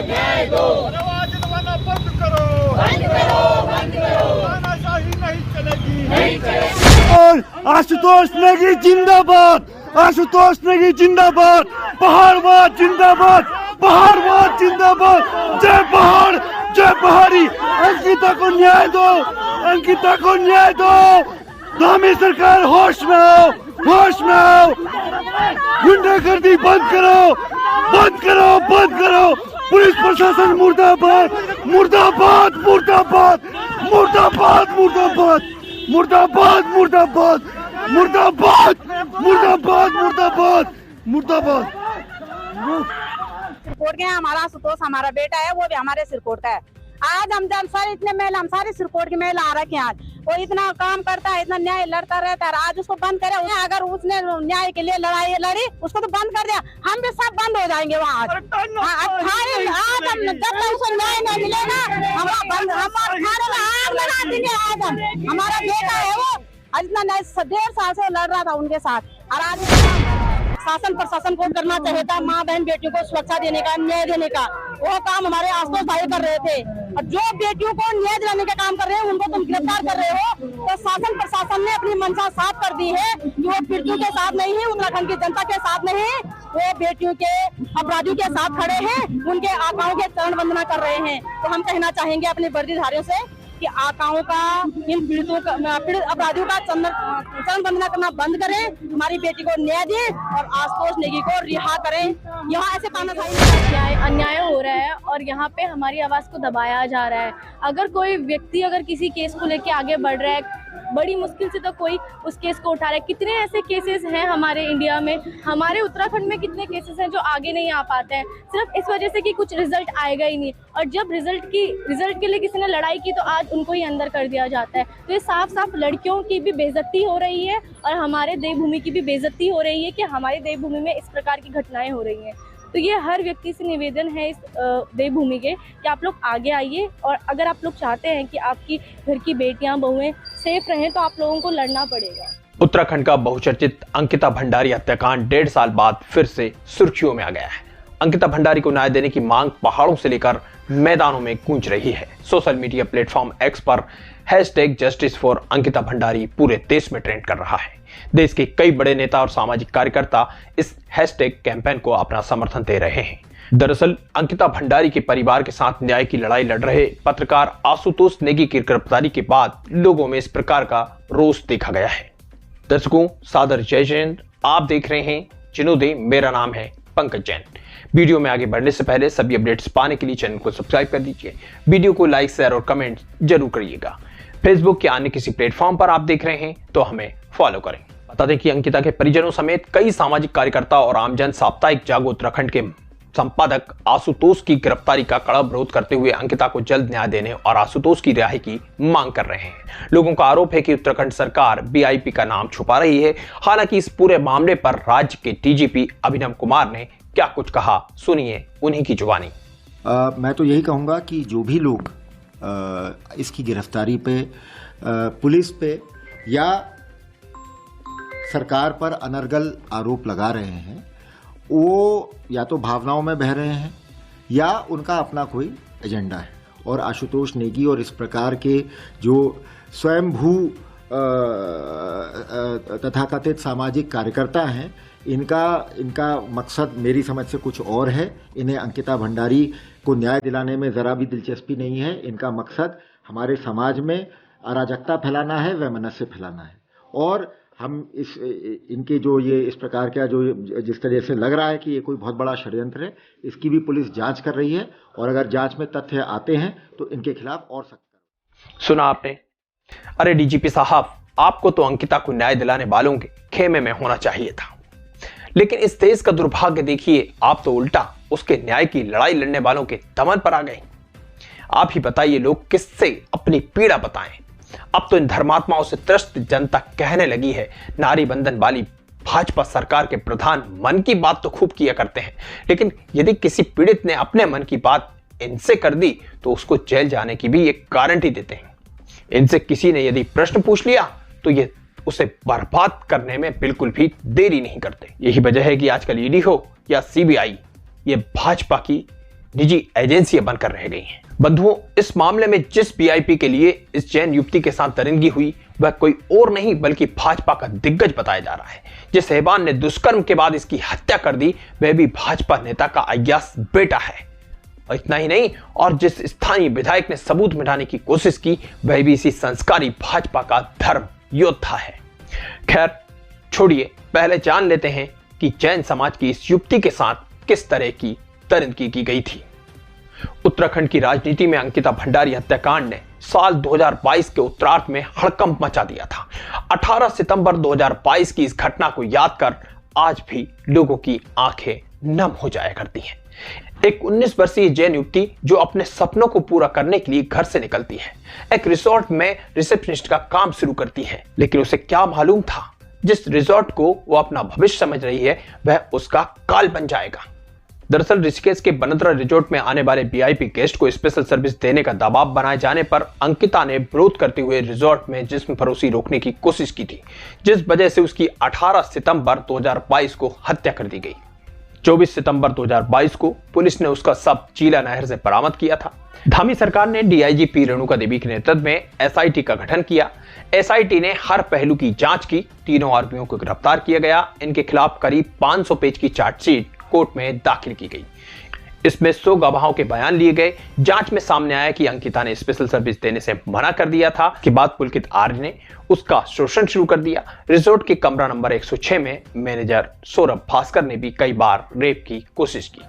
न्याय दो। रवाज दबाना बंद करो, तानाशाही नहीं चलेगी। और आशुतोष नेगी जिंदाबाद, आशुतोष नेगी जिंदाबाद, पहाड़वाद जिंदाबाद, पहाड़वाद जिंदाबाद। जय पहाड़, जय पहाड़ी। अंकिता को न्याय दो, अंकिता को न्याय दो। धामी सरकार होश में आओ, होश में आओ। गुंडागर्दी बंद करो, बंद करो, बंद करो। पुलिस प्रशासन मुर्दाबाद, मुर्दाबाद, मुर्दाबाद, मुर्दाबाद, मुर्दाबाद, मुर्दाबाद, मुर्दाबाद, मुर्दाबाद, मुर्दाबाद, मुर्दाबाद, मुर्दाबाद। सिरकोट के हमारा आशुतोष हमारा बेटा है, वो भी हमारे सिरकोट का है। आज हम जब सारे इतने महिला, हम सारे सिरकोट की महिला आ रखे हैं। आज वो इतना काम करता है, इतना न्याय लड़ता रहता है। आज उसको बंद करे, अगर उसने न्याय के लिए लड़ाई लड़ी, उसको तो बंद कर दिया, हम भी सब बंद हो जाएंगे वहाँ। आज हम जब तक उसको न्याय नहीं मिलेगा, हम आग लगा देंगे। आज हम, हमारा बेटा है वो, इतना 1.5 साल से लड़ रहा था उनके साथ। और आज शासन प्रशासन को करना चाहिए था, माँ बहन बेटियों को सुरक्षा देने का, न्याय देने का। वो काम हमारे आशुतोष भाई कर रहे थे। और जो बेटियों को न्याय दिलाने का काम कर रहे हैं, उनको तुम गिरफ्तार कर रहे हो। तो शासन प्रशासन ने अपनी मंशा साफ कर दी है कि वो पीड़ितों के साथ नहीं है, उत्तराखंड की जनता के साथ नहीं, वो बेटियों के अपराधियों के साथ खड़े हैं, उनके आकाओं के चरण वंदना कर रहे हैं। तो हम कहना चाहेंगे अपने वर्दीधारियों से कि आकाओं का, इन पीड़ितों का, पीड़ित अपराधियों का चरण वंदना करना बंद करें, हमारी बेटी को न्याय दें और आशुतोष नेगी को रिहा करें। यहाँ ऐसे तानाशाही अन्याय हो रहा है और यहाँ पे हमारी आवाज को दबाया जा रहा है। अगर कोई व्यक्ति अगर किसी केस को लेके आगे बढ़ रहा है, बड़ी मुश्किल से तो कोई उस केस को उठा रहा है। कितने ऐसे केसेस हैं हमारे इंडिया में, हमारे उत्तराखंड में कितने केसेस हैं जो आगे नहीं आ पाते हैं, सिर्फ इस वजह से कि कुछ रिजल्ट आएगा ही नहीं। और जब रिजल्ट के लिए किसी ने लड़ाई की तो आज उनको ही अंदर कर दिया जाता है। तो ये साफ साफ लड़कियों की भी बेइज्जती हो रही है और हमारे देवभूमि की भी बेइज्जती हो रही है कि हमारी देवभूमि में इस प्रकार की घटनाएं हो रही हैं। तो ये हर व्यक्ति से निवेदन है इस देवभूमि के कि आप लोग आगे आइए और अगर आप लोग चाहते हैं कि आपकी घर की बेटियां बहुएं सेफ रहें तो आप लोगों को लड़ना पड़ेगा। उत्तराखंड का बहुचर्चित अंकिता भंडारी हत्याकांड 1.5 साल बाद फिर से सुर्खियों में आ गया है। अंकिता भंडारी को न्याय देने की मांग पहाड़ों से लेकर मैदानों में गूंज रही है। सोशल मीडिया प्लेटफॉर्म एक्स पर #Justice for अंकिता भंडारी पूरे देश में ट्रेंड कर रहा है। देश के कई बड़े नेता और सामाजिक कार्यकर्ता इस कैंपेन को अपना समर्थन दे रहे हैं। दरअसल अंकिता भंडारी के परिवार के साथ न्याय की लड़ाई लड़ रहे पत्रकार आशुतोष नेगी की गिरफ्तारी के बाद लोगों में इस प्रकार का रोष देखा गया है। दर्शकों, सादर जय जैन, आप देख रहे हैं चिनोदे, मेरा नाम है पंकज जैन। वीडियो में आगे बढ़ने से पहले सभी अपडेट्स पाने के लिए चैनल को सब्सक्राइब कर दीजिए। वीडियो को लाइक, शेयर और कमेंट जरूर करिएगा। फेसबुक या अन्य किसी प्लेटफॉर्म पर आप देख रहे हैं तो हमें फॉलो करें। बता दें कि अंकिता के परिजनों समेत कई सामाजिक कार्यकर्ता और आमजन साप्ताहिक जागो उत्तराखंड के संपादक आशुतोष की गिरफ्तारी का कड़ा विरोध करते हुए अंकिता को जल्द न्याय देने और आशुतोष की रिहाई की मांग कर रहे हैं। लोगों का आरोप है कि उत्तराखंड सरकार बीआईपी का नाम छुपा रही है। हालांकि इस पूरे मामले पर राज्य के डीजीपी अभिनव कुमार ने क्या कुछ कहा, सुनिए उन्हीं की जुबानी। मैं तो यही कहूँगा कि जो भी लोग इसकी गिरफ्तारी पे, पुलिस पे या सरकार पर अनर्गल आरोप लगा रहे हैं, वो या तो भावनाओं में बह रहे हैं या उनका अपना कोई एजेंडा है। और आशुतोष नेगी और इस प्रकार के जो स्वयंभू तथाकथित सामाजिक कार्यकर्ता हैं, इनका मकसद मेरी समझ से कुछ और है। इन्हें अंकिता भंडारी को न्याय दिलाने में ज़रा भी दिलचस्पी नहीं है। इनका मकसद हमारे समाज में अराजकता फैलाना है, वैमनस्य फैलाना है। और हम इनके जो ये इस प्रकार का जो जिस तरह से लग रहा है कि ये कोई बहुत बड़ा षड्यंत्र है, इसकी भी पुलिस जांच कर रही है और अगर जांच में तथ्य आते हैं तो इनके खिलाफ और सख्त। सुना आपने? अरे डीजीपी साहब, आपको तो अंकिता को न्याय दिलाने वालों के खेमे में होना चाहिए था। लेकिन इस देश का दुर्भाग्य देखिए, आप तो उल्टा उसके न्याय की लड़ाई लड़ने वालों के दमन पर आ गए। आप ही बताइए, लोग किससे अपनी पीड़ा बताएं? अब तो इन धर्मात्माओं से त्रस्त जनता कहने लगी है, नारी बंधन वाली भाजपा सरकार के प्रधान मन की बात तो खूब किया करते हैं, लेकिन यदि किसी पीड़ित ने अपने मन की बात इनसे कर दी तो उसको जेल जाने की भी एक गारंटी देते हैं। इनसे किसी ने यदि प्रश्न पूछ लिया तो ये उसे बर्बाद करने में बिल्कुल भी देरी नहीं करते। यही वजह है कि आजकल ईडी हो या सीबीआई, ये भाजपा की निजी एजेंसियां बनकर रह गई हैं। बंधुओं, इस मामले में जिस वीआईपी के लिए इस जैन युवती के साथ दरिंदगी हुई वह कोई और नहीं बल्कि भाजपा का दिग्गज बताया जा रहा है। जिस हैवान ने दुष्कर्म के बाद इसकी हत्या कर दी वह भी भाजपा नेता का अय्यास बेटा है। और इतना ही नहीं, और जिस स्थानीय विधायक ने सबूत मिटाने की कोशिश की वह भी इसी संस्कारी भाजपा का धर्म योद्धा है। खैर छोड़िए, पहले जान लेते हैं कि जैन समाज की इस युवती के साथ किस तरह की दरिंदगी की गई थी। उत्तराखंड की राजनीति में अंकिता भंडारी हत्याकांड ने साल 2022 के उत्तरार्ध में हड़कंप मचा दिया था। 18 सितंबर 2022 की इस घटना को याद कर आज भी लोगों की आंखें नम हो जाया करती हैं। एक 19 वर्षीय जैन युवती जो अपने सपनों को पूरा करने के लिए घर से निकलती है, एक रिसोर्ट में रिसेप्शनिस्ट का काम शुरू करती है, लेकिन उसे क्या मालूम था जिस रिसोर्ट को वो अपना भविष्य समझ रही है वह उसका काल बन जाएगा। दरअसल ऋषिकेश के बनतरा रिसोर्ट में आने वाले वीआईपी गेस्ट को स्पेशल सर्विस देने का दबाव बनाए जाने पर अंकिता ने विरोध करते हुए रिसोर्ट में जिस्म फरोशी रोकने की कोशिश की थी, जिस वजह से उसकी 18 सितंबर 2022 को हत्या कर दी गई। 24 सितंबर 2022 को पुलिस ने उसका शव चीला नहर से बरामद किया था। धामी सरकार ने डीआईजी रेणुका देवी के नेतृत्व में एसआईटी का गठन किया। एसआईटी ने हर पहलू की जांच की। तीनों आरोपियों को गिरफ्तार किया गया। इनके खिलाफ करीब 500 पेज की चार्जशीट कोर्ट में दाखिल की गई। इसमें 100 गवाहों के बयान लिए गए। जांच में सामने आया कि अंकिता ने स्पेशल सर्विस देने से मना कर दिया था। के बाद पुलकित आर्य ने उसका शोषण शुरू कर दिया। रिसोर्ट के कमरा नंबर 106 में मैनेजर सौरभ भास्कर ने भी कई बार रेप की कोशिश की।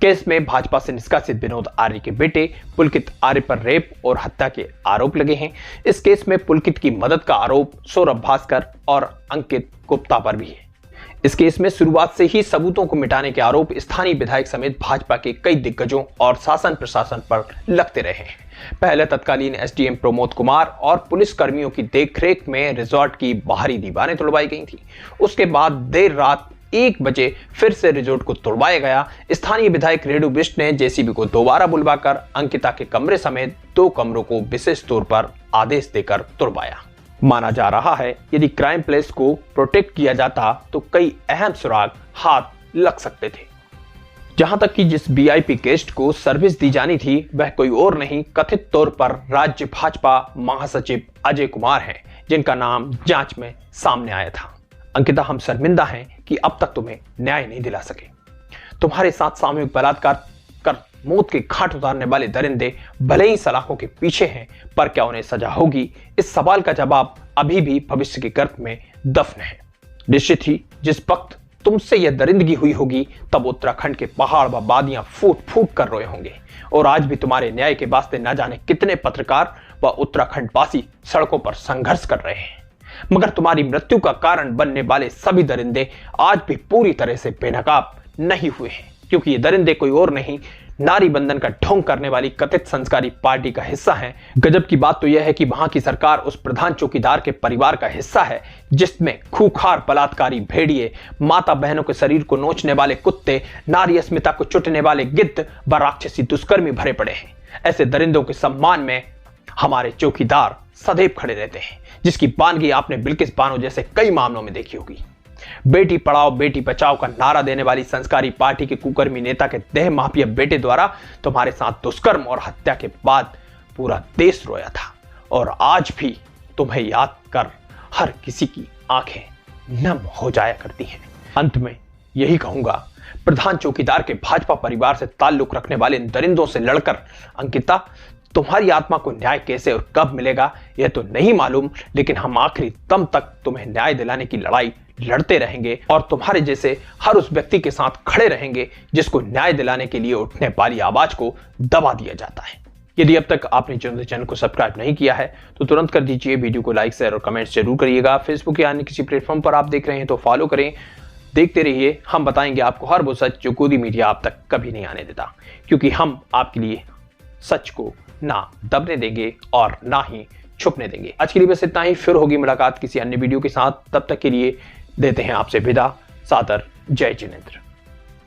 केस में भाजपा से निष्कासित विनोद आर्य के बेटे पुलकित आर्य पर रेप और हत्या के आरोप लगे हैं। इस केस में पुलकित की मदद का आरोप सौरभ भास्कर और अंकित गुप्ता पर भी है। इस केस में शुरुआत से ही सबूतों को मिटाने के आरोप स्थानीय विधायक समेत भाजपा के कई दिग्गजों और शासन प्रशासन पर लगते रहे हैं। पहले तत्कालीन एसडीएम प्रमोद कुमार और पुलिस कर्मियों की देखरेख में रिसोर्ट की बाहरी दीवारें तोड़वाई गई थी। उसके बाद देर रात 1 बजे फिर से रिसोर्ट को तोड़वाया गया। स्थानीय विधायक रेणु बिष्ट ने जेसीबी को दोबारा बुलवाकर अंकिता के कमरे समेत 2 कमरों को विशेष तौर पर आदेश देकर तोड़वाया। माना जा रहा है यदि क्राइम प्लेस को प्रोटेक्ट किया जाता तो कई अहम सुराग हाथ लग सकते थे। जहां तक कि जिस वीआईपी गेस्ट को सर्विस दी जानी थी वह कोई और नहीं, कथित तौर पर राज्य भाजपा महासचिव अजय कुमार हैं, जिनका नाम जांच में सामने आया था। अंकिता, हम शर्मिंदा हैं कि अब तक तुम्हें न्याय नहीं दिला सके। तुम्हारे साथ सामूहिक बलात्कार कर मौत के घाट उतारने वाले दरिंदे भले ही सलाखों के पीछे हैं, पर क्या उन्हें सजा होगी? इस सवाल का जवाब अभी भी भविष्य के गर्त में दफन है। निश्चित ही जिस वक्त तुमसे यह दरिंदगी हुई होगी तब उत्तराखंड के पहाड़ व वादियां फूट फूट कर रोए होंगे। और आज भी तुम्हारे न्याय के वास्ते न जाने कितने पत्रकार व उत्तराखंड वासी सड़कों पर संघर्ष कर रहे हैं। मगर तुम्हारी मृत्यु का कारण बनने वाले सभी दरिंदे आज भी पूरी तरह से बेनकाब नहीं हुए हैं, क्योंकि ये दरिंदे कोई और नहीं, नारी बंधन का ढोंग करने वाली कथित संस्कारी पार्टी का हिस्सा है। गजब की बात तो यह है कि वहां की सरकार उस प्रधान चौकीदार के परिवार का हिस्सा है जिसमें खूंखार बलात्कारी भेड़िए, माता बहनों के शरीर को नोचने वाले कुत्ते, नारी अस्मिता को चुटने वाले गिद्ध व राक्षसी दुष्कर्मी भरे पड़े हैं। ऐसे दरिंदों के सम्मान में हमारे चौकीदार सदैव खड़े रहते हैं, जिसकी बानगी आपने बिल्किस बानो जैसे कई मामलों में देखी होगी। बेटी पढ़ाओ बेटी बचाओ का नारा देने वाली संस्कारी पार्टी के कुकर्मी नेता के देह माफिया बेटे द्वारा तुम्हारे साथ दुष्कर्म और हत्या के बाद पूरा देश रोया था, और आज भी तुम्हें याद कर हर किसी की आंखें नम हो जाया करती हैं। अंत में यही कहूंगा, प्रधान चौकीदार के भाजपा परिवार से ताल्लुक रखने वाले इन दरिंदों से लड़कर अंकिता, तुम्हारी आत्मा को न्याय कैसे और कब मिलेगा यह तो नहीं मालूम, लेकिन हम आखिरी दम तक तुम्हें न्याय दिलाने की लड़ाई लड़ते रहेंगे और तुम्हारे जैसे हर उस व्यक्ति के साथ खड़े रहेंगे जिसको न्याय दिलाने के लिए उठने वाली आवाज को दबा दिया जाता है। यदि अब तक आपने चैनल को सब्सक्राइब नहीं किया है तो तुरंत कर दीजिए। वीडियो को लाइक, शेयर और कमेंट्स जरूर करिएगा। फेसबुक या अन्य किसी प्लेटफॉर्म पर आप देख रहे हैं तो फॉलो करें। देखते रहिए, हम बताएंगे आपको हर वो सच जो गोदी मीडिया आप तक कभी नहीं आने देता, क्योंकि हम आपके लिए सच को ना दबने देंगे और ना ही छुपने देंगे। आज के लिए बस इतना ही। फिर होगी मुलाकात किसी अन्य वीडियो के साथ। तब तक के लिए देते हैं आपसे विदा। सादर जय जिनेंद्र।